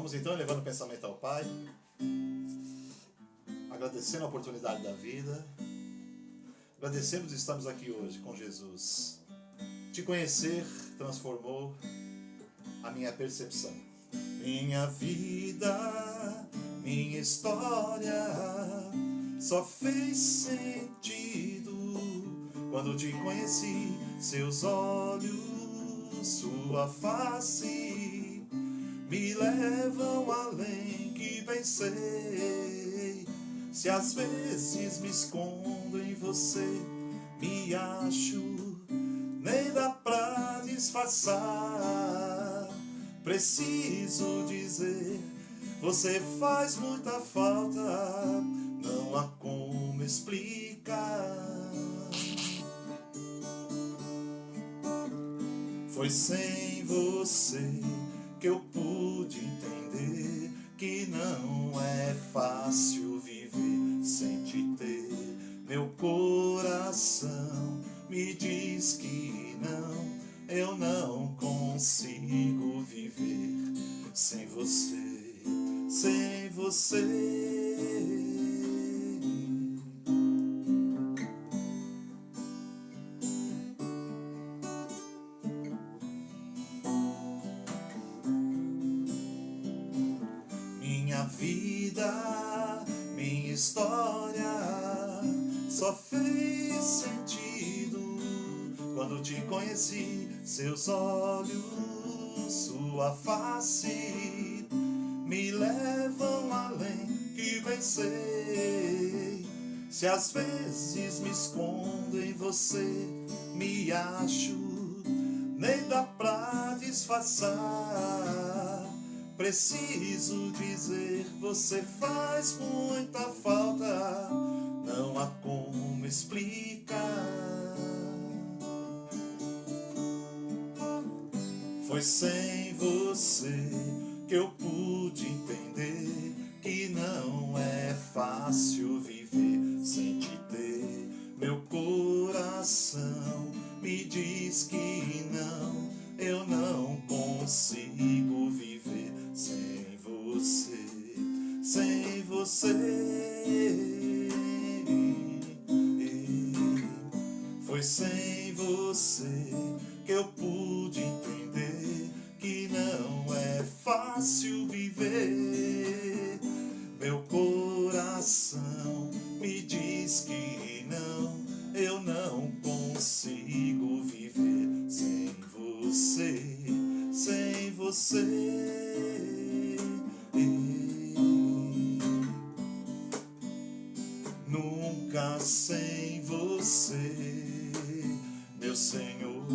Vamos então elevando o pensamento ao Pai, agradecendo a oportunidade da vida, agradecendo de estarmos aqui hoje com Jesus. Te conhecer transformou a minha percepção. Minha vida, minha história só fez sentido quando te conheci. Seus olhos, sua face me levam além que pensei. Se às vezes me escondo em você, me acho, nem dá pra disfarçar. Preciso dizer, você faz muita falta, não há como explicar. Foi sem você que eu pude entender que não é fácil viver sem te ter. Meu coração me diz que não, eu não consigo viver sem você, sem você. Minha vida, minha história só fez sentido quando te conheci. Seus olhos, sua face me levam além que pensei. Se às vezes me escondo em você, me acho, nem dá pra disfarçar. Preciso dizer, você faz muita falta, não há como explicar. Foi sem você que eu pude entender que não é fácil viver sem te ter. Meu coração me diz que não, eu não consigo viver sem você, sem você. Foi sem você que eu pude entender que não é fácil viver. Meu coração me diz que não, eu não consigo viver sem você, sem você. Nunca sem você, meu Senhor,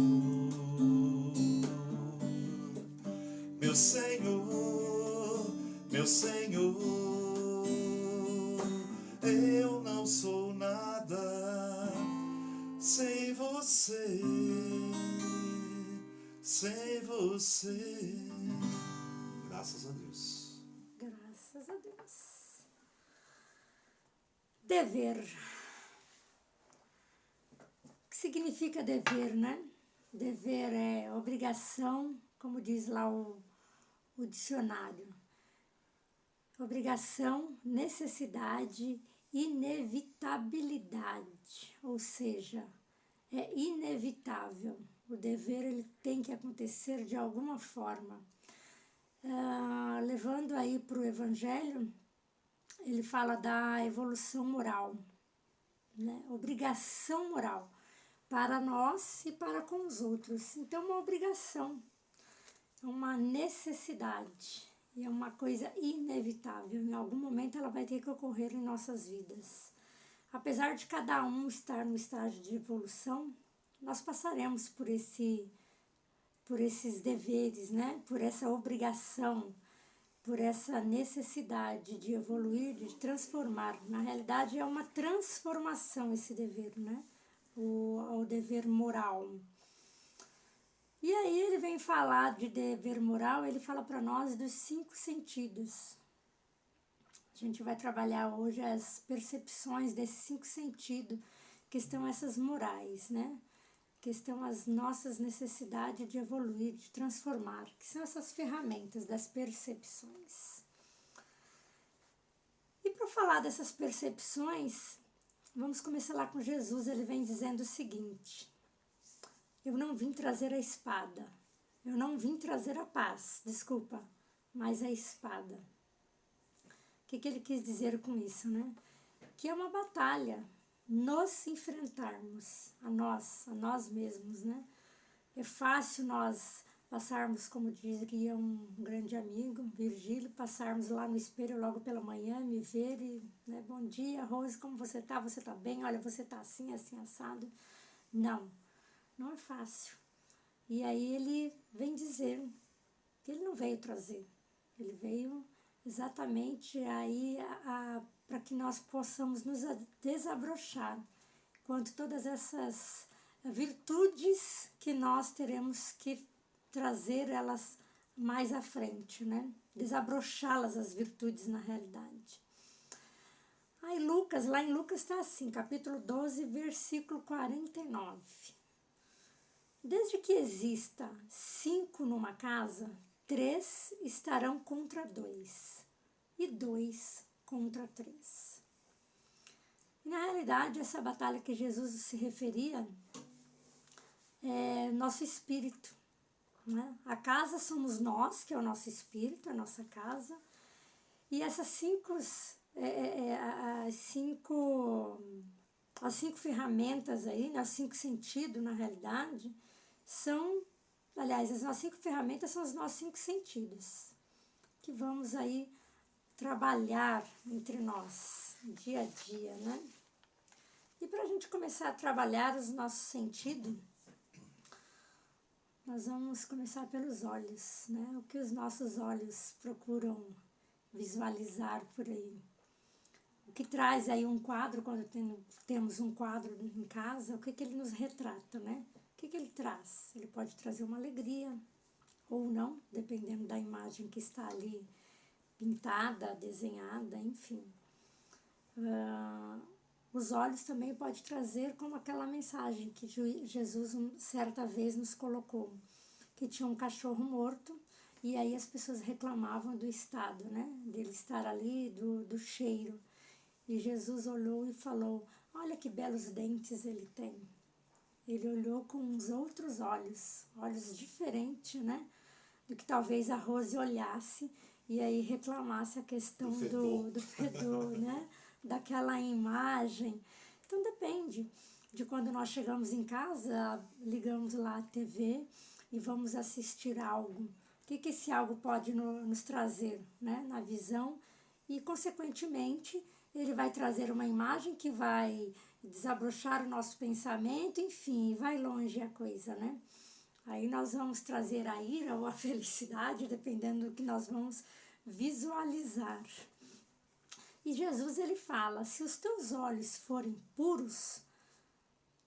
meu Senhor, meu Senhor. Eu não sou nada sem você, sem você. Graças a Deus. Graças a Deus. Dever. O que significa dever, né? Dever é obrigação, como diz lá o dicionário. Obrigação, necessidade, inevitabilidade, ou seja, é inevitável. O dever ele tem que acontecer de alguma forma. Levando aí para o Evangelho, ele fala da evolução moral, né? Obrigação moral para nós e para com os outros. Então, uma obrigação, é uma necessidade e é uma coisa inevitável. Em algum momento ela vai ter que ocorrer em nossas vidas. Apesar de cada um estar no estágio de evolução, nós passaremos por esses deveres, né? Por essa obrigação, por essa necessidade de evoluir, de transformar. Na realidade, é uma transformação esse dever, né? O dever moral. E aí ele vem falar de dever moral, ele fala para nós dos 5 sentidos. A gente vai trabalhar hoje as percepções desses 5 sentidos, que estão essas morais, né? questão as nossas necessidades de evoluir, de transformar, que são essas ferramentas das percepções. E para falar dessas percepções, vamos começar lá com Jesus. Ele vem dizendo o seguinte: eu não vim trazer a espada, eu não vim trazer a paz, desculpa, mas a espada. O que ele quis dizer com isso, né? Que é uma batalha, nos enfrentarmos a nós mesmos, né? É fácil nós passarmos, como diria um grande amigo, Virgílio, passarmos lá no espelho logo pela manhã, me ver e, né, bom dia, Rose, como você tá? Você tá bem? Olha, você tá assim, assim, assado. Não, não é fácil. E aí ele vem dizer que ele não veio trazer, ele veio exatamente aí para que nós possamos nos desabrochar quanto todas essas virtudes que nós teremos que trazer elas mais à frente, né? Desabrochá-las, as virtudes na realidade. Aí Lucas, lá em Lucas está assim, capítulo 12, versículo 49. Desde que exista 5 numa casa, 3 estarão contra 2 e 2 contra 3. Na realidade, essa batalha que Jesus se referia é nosso espírito, né? A casa somos nós, que é o nosso espírito, a nossa casa. E essas as cinco ferramentas aí, né? Os 5 sentidos, na realidade, as 5 ferramentas são os nossos 5 sentidos, que vamos aí trabalhar entre nós, dia a dia, né? E para a gente começar a trabalhar os nossos sentidos, nós vamos começar pelos olhos, né? O que os nossos olhos procuram visualizar por aí. O que traz aí um quadro, quando temos um quadro em casa, o que ele nos retrata, né? O que ele traz? Ele pode trazer uma alegria ou não, dependendo da imagem que está ali pintada, desenhada, enfim. Os olhos também pode trazer como aquela mensagem que Jesus certa vez nos colocou, que tinha um cachorro morto e aí as pessoas reclamavam do estado, né? Dele estar ali, do cheiro. E Jesus olhou e falou: olha que belos dentes ele tem. Ele olhou com uns outros olhos diferentes, né? Do que talvez a Rose olhasse e aí reclamasse a questão do fedor, né? Daquela imagem. Então depende de quando nós chegamos em casa, ligamos lá a TV e vamos assistir algo. O que esse algo pode nos trazer, né? Na visão, e consequentemente ele vai trazer uma imagem que vai desabrochar o nosso pensamento, enfim, vai longe a coisa, né? Aí nós vamos trazer a ira ou a felicidade, dependendo do que nós vamos visualizar. E Jesus, ele fala: se os teus olhos forem puros,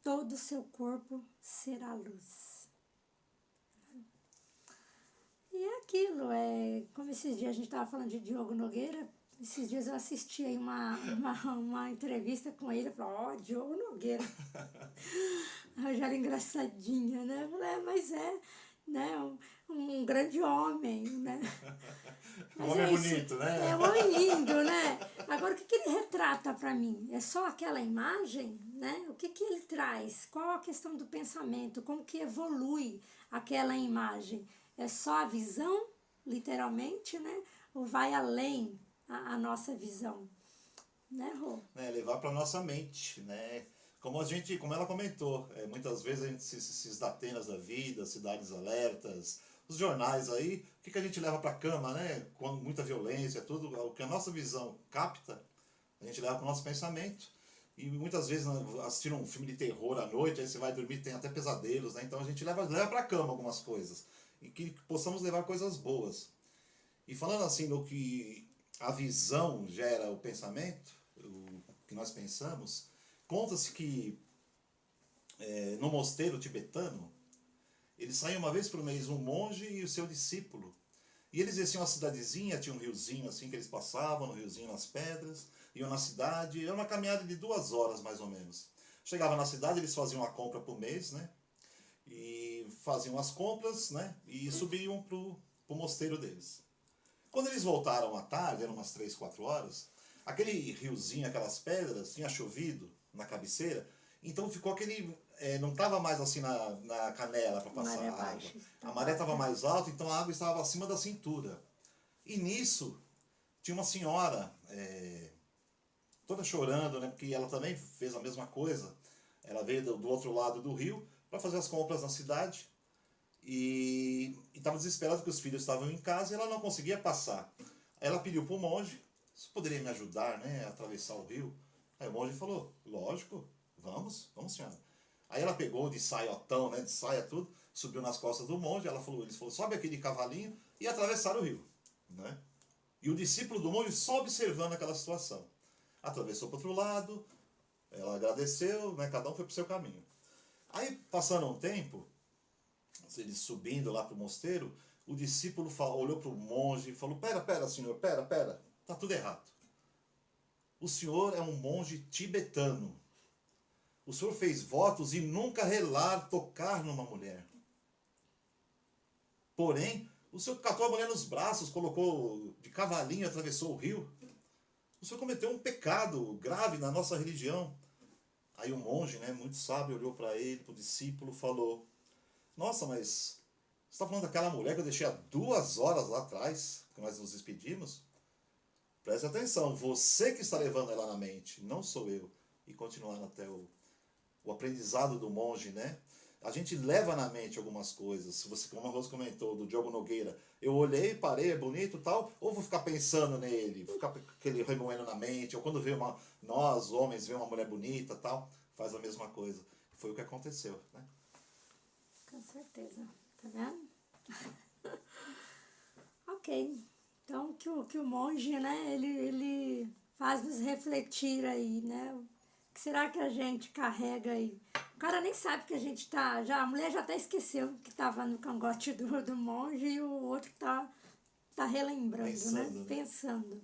todo o seu corpo será luz. E é aquilo, como esses dias a gente estava falando de Diogo Nogueira, esses dias eu assisti aí uma entrevista com ele, eu falei: Diogo Nogueira. Eu já era engraçadinha, né? Eu falei: mas né, um grande homem, né? Mas homem bonito, né? É um homem lindo, né? Agora, o que ele retrata para mim? É só aquela imagem, né? O que ele traz? Qual a questão do pensamento? Como que evolui aquela imagem? É só a visão, literalmente, né? Ou vai além a nossa visão? Né, Rô? Levar para nossa mente, né? Como ela comentou, muitas vezes a gente esses Datenas da vida, Cidades Alertas, os jornais aí, o que a gente leva para a cama, né? Com muita violência, tudo, o que a nossa visão capta, a gente leva para o nosso pensamento. E muitas vezes assistindo um filme de terror à noite, aí você vai dormir, tem até pesadelos, né? Então a gente leva para a cama algumas coisas. E que possamos levar coisas boas. E falando assim do que a visão gera o pensamento, o que nós pensamos, conta-se que no mosteiro tibetano, eles saíam uma vez por mês, um monge e o seu discípulo. E eles desciam uma cidadezinha, tinha um riozinho assim que eles passavam, no riozinho nas pedras, iam na cidade, era uma caminhada de 2 horas mais ou menos. Chegava na cidade, eles faziam a compra por mês, né? e faziam as compras, né? E subiam pro mosteiro deles. Quando eles voltaram à tarde, eram umas 3, 4 horas, aquele riozinho, aquelas pedras, tinha chovido na cabeceira, então ficou aquele... não estava mais assim na canela para passar Maré a água. baixa. A maré estava mais alta, então a água estava acima da cintura. E nisso, tinha uma senhora, toda chorando, né? Porque ela também fez a mesma coisa. Ela veio do outro lado do rio para fazer as compras na cidade e estava desesperada porque os filhos estavam em casa e ela não conseguia passar. Aí ela pediu para o monge: "Você poderia me ajudar, né, a atravessar o rio?" Aí o monge falou: "Lógico, vamos, vamos, senhora." Aí ela pegou de saiotão, né, de saia tudo, subiu nas costas do monge. Eles falou: "Sobe aqui de cavalinho", e atravessaram o rio, né? E o discípulo do monge só observando aquela situação. Atravessou para o outro lado, ela agradeceu, né, cada um foi para o seu caminho. Aí, passando um tempo, eles subindo lá para o mosteiro, o discípulo olhou para o monge e falou: pera, senhor, pera, tá tudo errado. O senhor é um monge tibetano. O senhor fez votos e nunca relar tocar numa mulher. Porém, o senhor catou a mulher nos braços, colocou de cavalinho, atravessou o rio. O senhor cometeu um pecado grave na nossa religião. Aí o monge, né, muito sábio, olhou para ele, para o discípulo, falou: "Nossa, mas você está falando daquela mulher que eu deixei há 2 horas lá atrás, que nós nos despedimos? Preste atenção, você que está levando ela na mente, não sou eu." E continuando até o aprendizado do monge, né? A gente leva na mente algumas coisas. Você, como a Rose comentou, do Diogo Nogueira, eu olhei, parei, é bonito e tal, ou vou ficar pensando nele, vou ficar aquele remoendo na mente, ou quando nós, homens, vê uma mulher bonita e tal, faz a mesma coisa. Foi o que aconteceu, né? Com certeza. Tá vendo? Ok. Então, que o monge, né, ele faz nos refletir aí, né? O que será que a gente carrega aí? O cara nem sabe que a gente tá... a mulher já até esqueceu que estava no cangote do monge e o outro tá relembrando, Pensando, né? né? Pensando.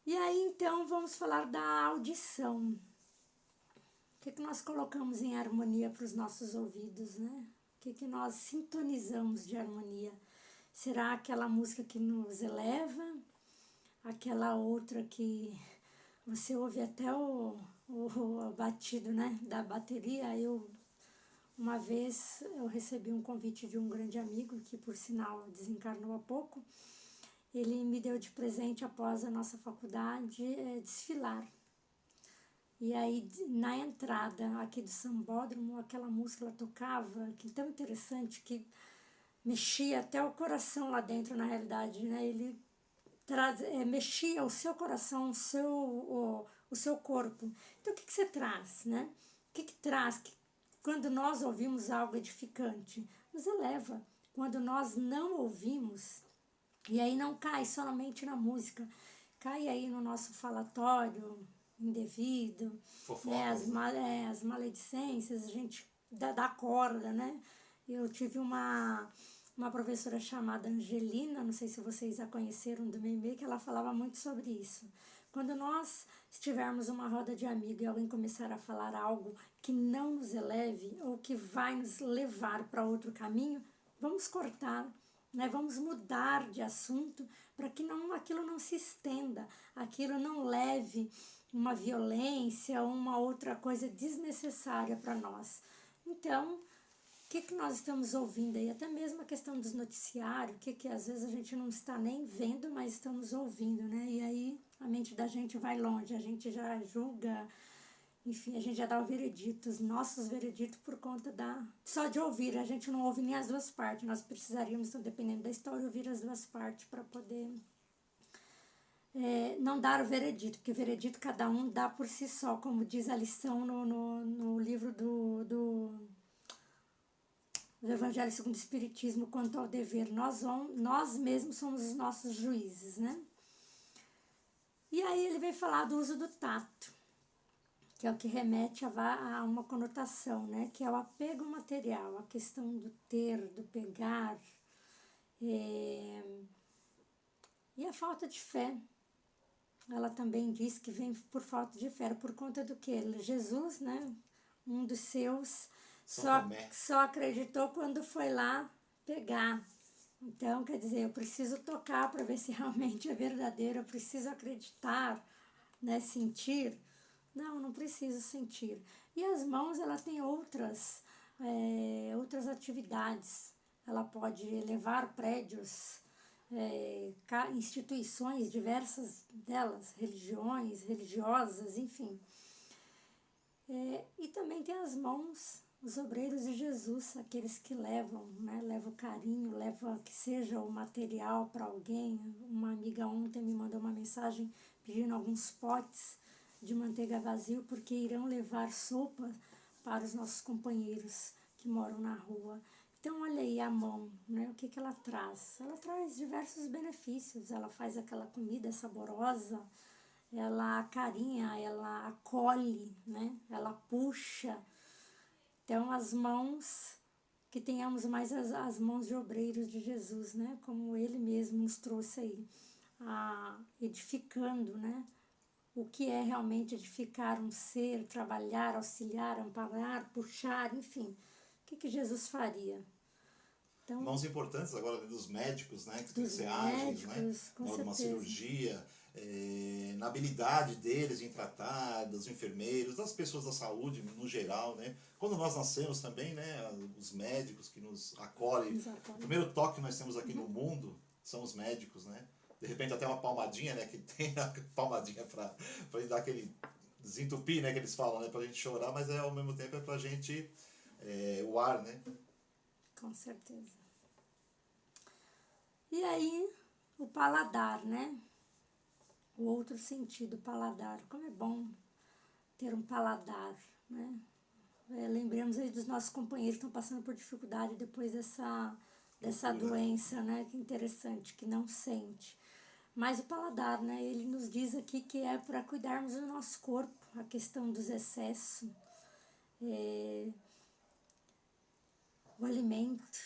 E aí, então, vamos falar da audição. O que nós colocamos em harmonia para os nossos ouvidos, né? O que nós sintonizamos de harmonia? Será aquela música que nos eleva? Aquela outra que você ouve até o batido, né, da bateria? Uma vez eu recebi um convite de um grande amigo, que por sinal desencarnou há pouco. Ele me deu de presente, após a nossa faculdade, desfilar. E aí, na entrada aqui do Sambódromo, aquela música ela tocava, que tão interessante, que mexia até o coração lá dentro, na realidade, né? Ele mexia o seu coração, o seu corpo. Então, o que você traz, né? O que traz? Quando nós ouvimos algo edificante, nos eleva. Quando nós não ouvimos, e aí não cai somente na música, cai aí no nosso falatório indevido, né? Fofocas, né? As maledicências, a gente dá corda, né? Eu tive uma professora chamada Angelina, não sei se vocês a conheceram do Memê, que ela falava muito sobre isso. Quando nós estivermos uma roda de amigos e alguém começar a falar algo que não nos eleve ou que vai nos levar para outro caminho, vamos cortar, né? Vamos mudar de assunto para que aquilo não se estenda, aquilo não leve uma violência ou uma outra coisa desnecessária para nós. Então, o que nós estamos ouvindo aí? Até mesmo a questão dos noticiários, que às vezes a gente não está nem vendo, mas estamos ouvindo, né? E aí a mente da gente vai longe, a gente já julga, enfim, a gente já dá o veredito, os nossos vereditos por conta só de ouvir, a gente não ouve nem as duas partes, nós precisaríamos, então, dependendo da história, ouvir as duas partes para poder não dar o veredito, porque o veredito cada um dá por si só, como diz a lição no livro do Evangelho segundo o Espiritismo, quanto ao dever. Nós mesmos somos os nossos juízes, né? E aí ele vem falar do uso do tato, que é o que remete a uma conotação, né? Que é o apego material, a questão do ter, do pegar, e a falta de fé. Ela também diz que vem por falta de fé, por conta do que? Jesus, né? Um dos seus São Tomé. Só acreditou quando foi lá pegar. Então, quer dizer, eu preciso tocar para ver se realmente é verdadeiro, eu preciso acreditar, né, sentir. Não preciso sentir. E as mãos, ela tem outras atividades. Ela pode elevar prédios, instituições, diversas delas, religiões, religiosas, enfim. E também tem as mãos, os obreiros de Jesus, aqueles que levam, né? Levam carinho, levam que seja o material para alguém. Uma amiga ontem me mandou uma mensagem pedindo alguns potes de manteiga vazio, porque irão levar sopa para os nossos companheiros que moram na rua. Então, olha aí a mão, né? O que ela traz? Ela traz diversos benefícios, ela faz aquela comida saborosa, ela acarinha, ela acolhe, né? Ela puxa. Então, as mãos, que tenhamos mais as mãos de obreiros de Jesus, né? Como ele mesmo nos trouxe aí, edificando, né? O que é realmente edificar um ser, trabalhar, auxiliar, amparar, puxar, enfim. O que Jesus faria? Então, mãos importantes agora dos médicos, né? Que dos ser ágeis, né? médicos, com Na hora de uma certeza. cirurgia, na habilidade deles em tratar, dos enfermeiros, das pessoas da saúde no geral, né? Quando nós nascemos também, né? Os médicos que nos acolhem. Exatamente. O primeiro toque que nós temos aqui no mundo são os médicos, né? De repente até uma palmadinha, né? Que tem a palmadinha para dar aquele desentupir, né? Que eles falam, né? Pra gente chorar, mas ao mesmo tempo é pra gente o ar, né? Com certeza. E aí, o paladar, né? O outro sentido, o paladar. Como é bom ter um paladar, né? Lembremos aí dos nossos companheiros que estão passando por dificuldade depois dessa doença, né? Que interessante, que não sente. Mas o paladar, né? Ele nos diz aqui que é para cuidarmos do nosso corpo, a questão dos excessos, o alimento,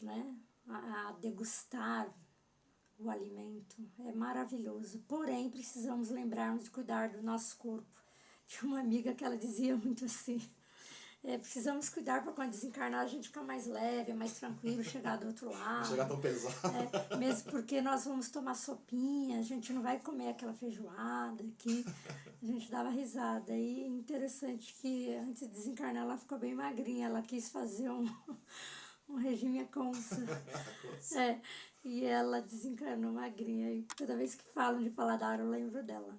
né? A degustar o alimento é maravilhoso. Porém, precisamos lembrarmos de cuidar do nosso corpo. Tinha uma amiga que ela dizia muito assim: precisamos cuidar para quando desencarnar a gente ficar mais leve, mais tranquilo, chegar do outro lado. Não chegar tão pesado. Mesmo porque nós vamos tomar sopinha, a gente não vai comer aquela feijoada aqui. A gente dava risada. E interessante que antes de desencarnar ela ficou bem magrinha, ela quis fazer um regime à consa. E ela desencarnou magrinha. E toda vez que falam de paladar eu lembro dela.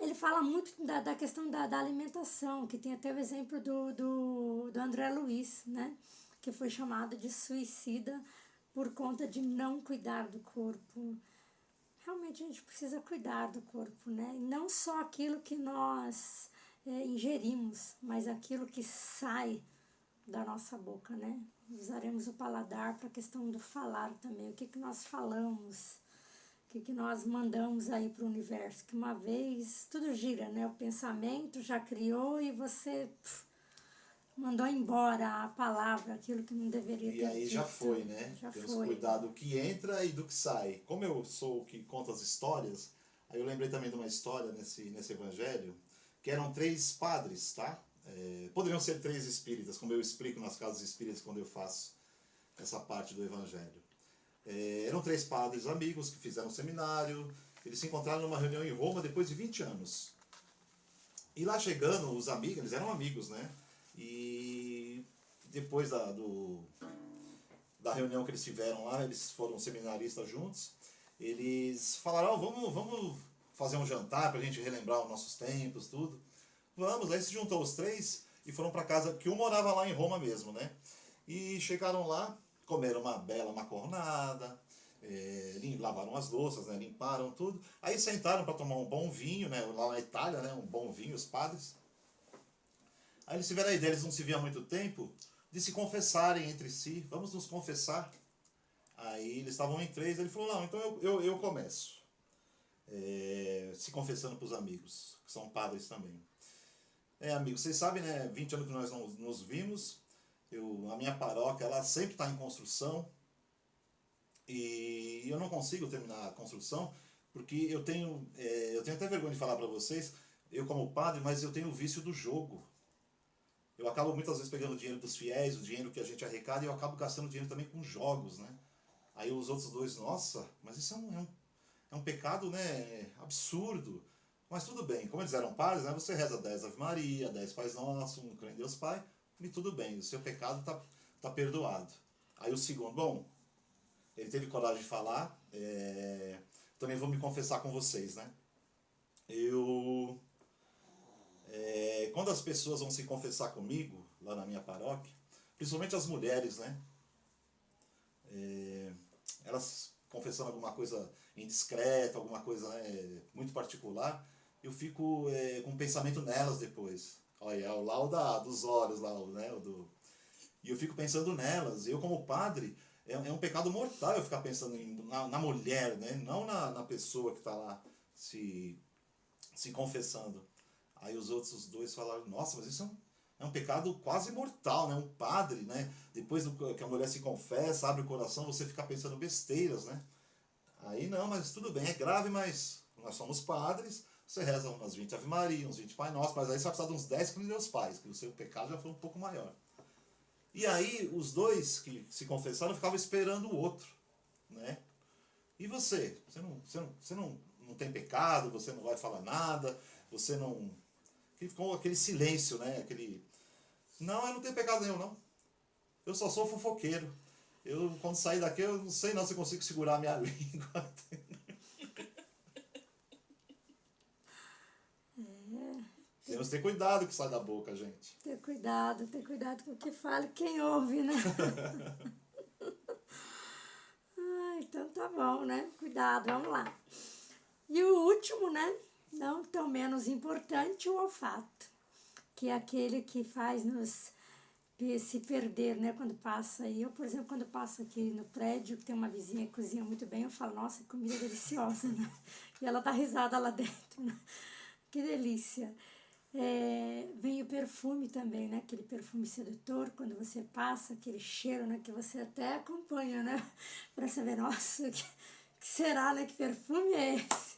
Ele fala muito da questão da alimentação, que tem até o exemplo do André Luiz, né? Que foi chamado de suicida por conta de não cuidar do corpo. Realmente a gente precisa cuidar do corpo, né? E não só aquilo que nós ingerimos, mas aquilo que sai da nossa boca, né? Usaremos o paladar para a questão do falar também. O que nós falamos, o que nós mandamos aí para o universo. Que uma vez tudo gira, né? O pensamento já criou e você mandou embora a palavra, aquilo que não deveria ter dito. E aí já foi, né? Temos que cuidar do que entra e do que sai. Como eu sou o que conta as histórias, aí eu lembrei também de uma história nesse evangelho, que eram 3 padres, tá? Poderiam ser 3 espíritas, como eu explico nas casas espíritas quando eu faço essa parte do evangelho. Eram 3 padres amigos que fizeram um seminário, eles se encontraram numa reunião em Roma depois de 20 anos. E lá chegando, os amigos, eles eram amigos, né? E depois da reunião que eles tiveram lá, eles foram seminaristas juntos, eles falaram, vamos fazer um jantar pra gente relembrar os nossos tempos, tudo. Vamos, aí se juntou os 3 e foram pra casa, que um morava lá em Roma mesmo, né? E chegaram lá, comeram uma bela macarronada, lavaram as louças, né? Limparam tudo. Aí sentaram para tomar um bom vinho, né? Lá na Itália, né? Um bom vinho, os padres. Aí eles tiveram a ideia, eles não se viam há muito tempo, de se confessarem entre si. Vamos nos confessar. Aí eles estavam em 3, ele falou, não, então eu começo. Se confessando para os amigos, que são padres também. Amigos, vocês sabem, né? 20 anos que nós não nos vimos. A minha paróquia, ela sempre está em construção. E eu não consigo terminar a construção, porque eu tenho até vergonha de falar para vocês, eu como padre, mas eu tenho o vício do jogo. eu acabo muitas vezes pegando o dinheiro dos fiéis, o dinheiro que a gente arrecada, e eu acabo gastando dinheiro também com jogos, né? Aí os outros dois, nossa, mas isso é um pecado, né, absurdo. Mas tudo bem, como eles eram padres, né, você reza 10 Ave Maria, 10 Pais Nossos, um crê em Deus Pai, e tudo bem, o seu pecado tá perdoado. Aí o segundo, bom, ele teve coragem de falar, também vou me confessar com vocês, né? Quando as pessoas vão se confessar comigo, lá na minha paróquia, principalmente as mulheres, né? Elas confessando alguma coisa indiscreta, alguma coisa, né, muito particular, eu fico com um pensamento nelas depois. Olha, é o lau dos olhos lá, né? E eu fico pensando nelas. Eu, como padre, é um pecado mortal eu ficar pensando na mulher, né? Não na pessoa que está lá se confessando. Aí os outros dois falaram, nossa, mas isso é um pecado quase mortal, né? Um padre, né? Depois que a mulher se confessa, abre o coração, você fica pensando besteiras, né? Aí não, mas tudo bem, é grave, mas nós somos padres, você reza umas 20 Ave Maria, uns 20 Pai Nosso, mas aí você vai precisar de uns 10 que nem Deus Pais, que o seu pecado já foi um pouco maior. E aí os dois que se confessaram ficavam esperando o outro, né? E você não tem pecado, você não vai falar nada, você não... Ficou aquele silêncio, né? Não, eu não tenho pecado nenhum, não. Eu só sou fofoqueiro. Eu, quando sair daqui, eu não sei não se eu consigo segurar a minha língua. Temos que ter cuidado com o que sai da boca, gente. Ter cuidado com o que fala e quem ouve, né? Então tá bom, né? Cuidado, vamos lá. E o último, né? Não tão menos importante, o olfato, que é aquele que faz nos se perder, né? Quando passa aí. Eu, por exemplo, quando passo aqui no prédio, que tem uma vizinha que cozinha muito bem, eu falo, nossa, que comida deliciosa, né? E ela dá risada lá dentro, né? Que delícia. Vem o perfume também, né? Aquele perfume sedutor, quando você passa, aquele cheiro, né? Que você até acompanha, né? Para saber, nossa, que será, né? Que perfume é esse?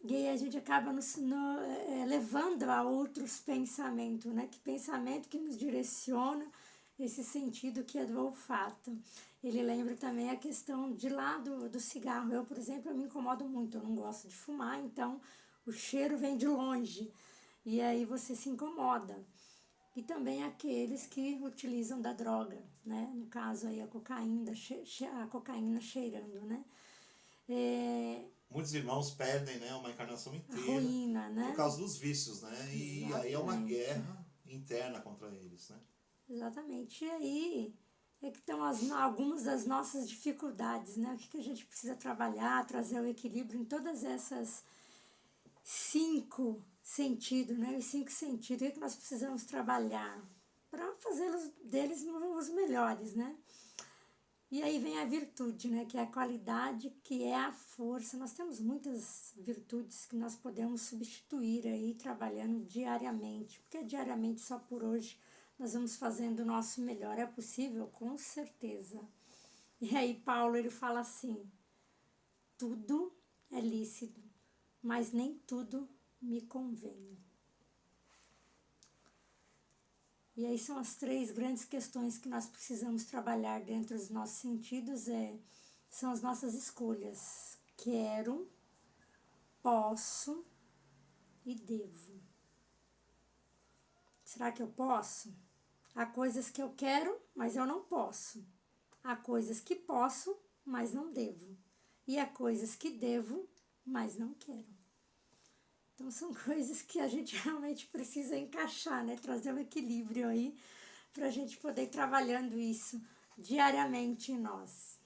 E aí a gente acaba levando a outros pensamentos, né? Que pensamento que nos direciona esse sentido que é do olfato. Ele lembra também a questão de lá do cigarro. Eu, por exemplo, eu me incomodo muito, eu não gosto de fumar, então o cheiro vem de longe e aí você se incomoda. E também aqueles que utilizam da droga, né? No caso aí a cocaína cheirando, né? Muitos irmãos perdem, né, uma encarnação inteira Ruína, né? por causa dos vícios, né? E Exatamente. aí é uma guerra interna contra eles, né? Exatamente. E aí é que estão algumas das nossas dificuldades, né? O que a gente precisa trabalhar, trazer o equilíbrio em todas essas 5 sentidos, né? Os 5 sentidos, o que nós precisamos trabalhar para fazê-los deles os melhores, né? E aí vem a virtude, né? Que é a qualidade, que é a força. Nós temos muitas virtudes que nós podemos substituir aí trabalhando diariamente, porque diariamente, só por hoje, nós vamos fazendo o nosso melhor. É possível? Com certeza. E aí Paulo, ele fala assim, tudo é lícito, mas nem tudo me convém. E aí são as 3 grandes questões que nós precisamos trabalhar dentro dos nossos sentidos, são as nossas escolhas. Quero, posso e devo. Será que eu posso? Há coisas que eu quero, mas eu não posso. Há coisas que posso, mas não devo. E há coisas que devo, mas não quero. Então, são coisas que a gente realmente precisa encaixar, né? Trazer um equilíbrio aí para a gente poder ir trabalhando isso diariamente em nós.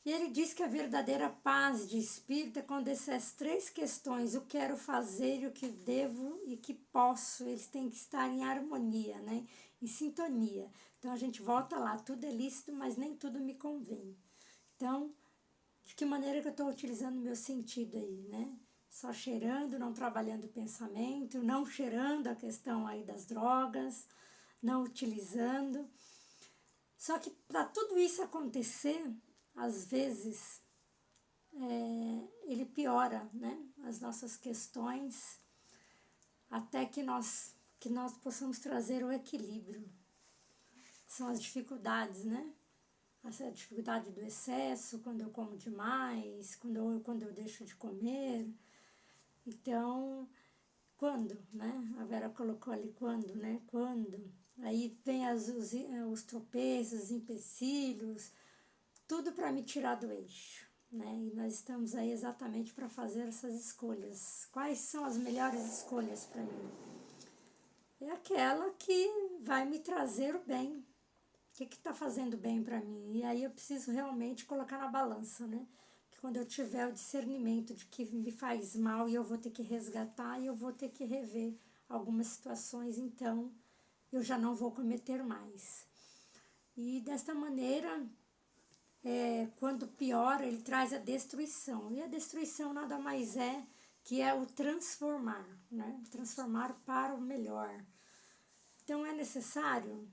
E ele diz que a verdadeira paz de espírito é quando essas 3 questões, o quero fazer, o que devo e o que posso, eles têm que estar em harmonia, né? Em sintonia. Então, a gente volta lá, tudo é lícito, mas nem tudo me convém. Então, de que maneira que eu estou utilizando o meu sentido aí, né? Só cheirando, não trabalhando o pensamento, não cheirando a questão aí das drogas, não utilizando. Só que para tudo isso acontecer, às vezes, ele piora, né? As nossas questões, até que nós possamos trazer o equilíbrio. São as dificuldades, né? Essa dificuldade do excesso, quando eu como demais, quando eu deixo de comer. Então, quando, né? A Vera colocou ali quando, né? Quando. Aí vem os tropeços, os empecilhos, tudo para me tirar do eixo, né? E nós estamos aí exatamente para fazer essas escolhas. Quais são as melhores escolhas para mim? É aquela que vai me trazer o bem. O que está fazendo bem para mim? E aí eu preciso realmente colocar na balança, né? Que quando eu tiver o discernimento de que me faz mal e eu vou ter que resgatar e eu vou ter que rever algumas situações, então eu já não vou cometer mais. E desta maneira, quando piora, ele traz a destruição. E a destruição nada mais é que é o transformar, né? Transformar para o melhor. Então é necessário?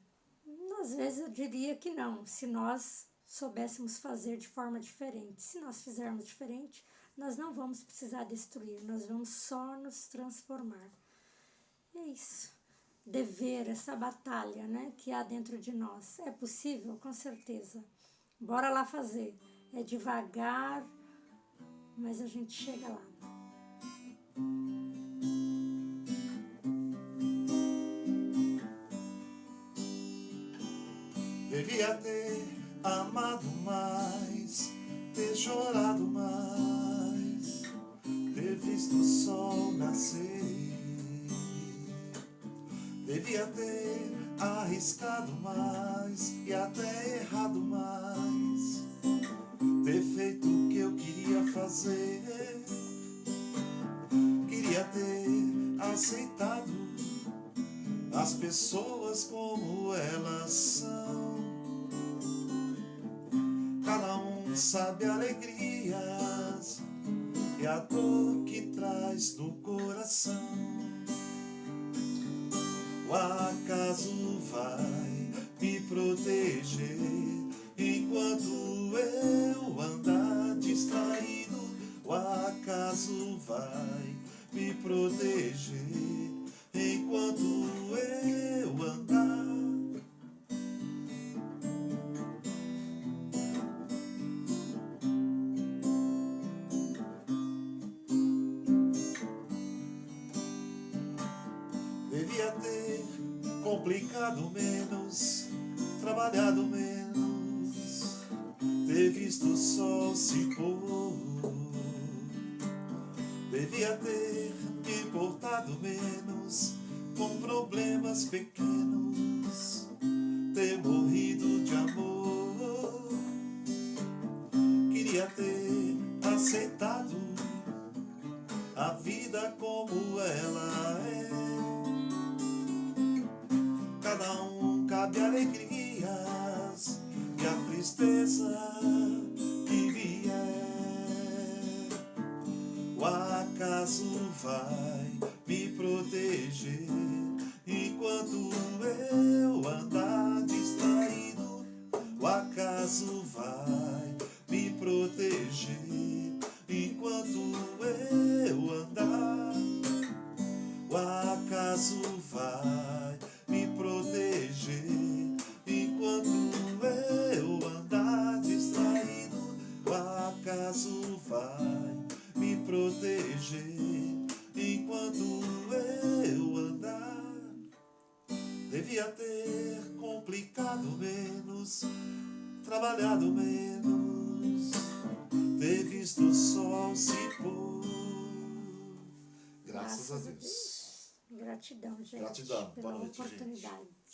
Às vezes eu diria que não, se nós soubéssemos fazer de forma diferente. Se nós fizermos diferente, nós não vamos precisar destruir, nós vamos só nos transformar. É isso. Dever, essa batalha, né, que há dentro de nós. É possível? Com certeza. Bora lá fazer. É devagar, mas a gente chega lá. Devia ter amado mais, ter chorado mais, ter visto o sol nascer. Devia ter arriscado mais e até errado mais, ter feito o que eu queria fazer. Queria ter aceitado as pessoas como elas são. Cada um sabe alegrias e a dor que traz no coração. O acaso vai me proteger enquanto eu andar distraído. O acaso vai me proteger enquanto eu andar. Devia ter complicado menos, trabalhado menos, ter visto o sol se pôr. Devia ter me importado menos com problemas pequenos, ter morrido de amor. Queria ter aceitado a vida como ela é. Cada um cabe alegrias e a tristeza que vier. O acaso vai me proteger enquanto eu andar distraído. O acaso vai me proteger enquanto eu andar. O acaso vai me proteger enquanto eu andar distraído. O acaso vai me proteger enquanto eu andar. Devia ter complicado menos, trabalhado menos, ter visto o sol se pôr. Graças a Deus. Gratidão, gente, Gratidão. pela Boa noite, oportunidade. gente.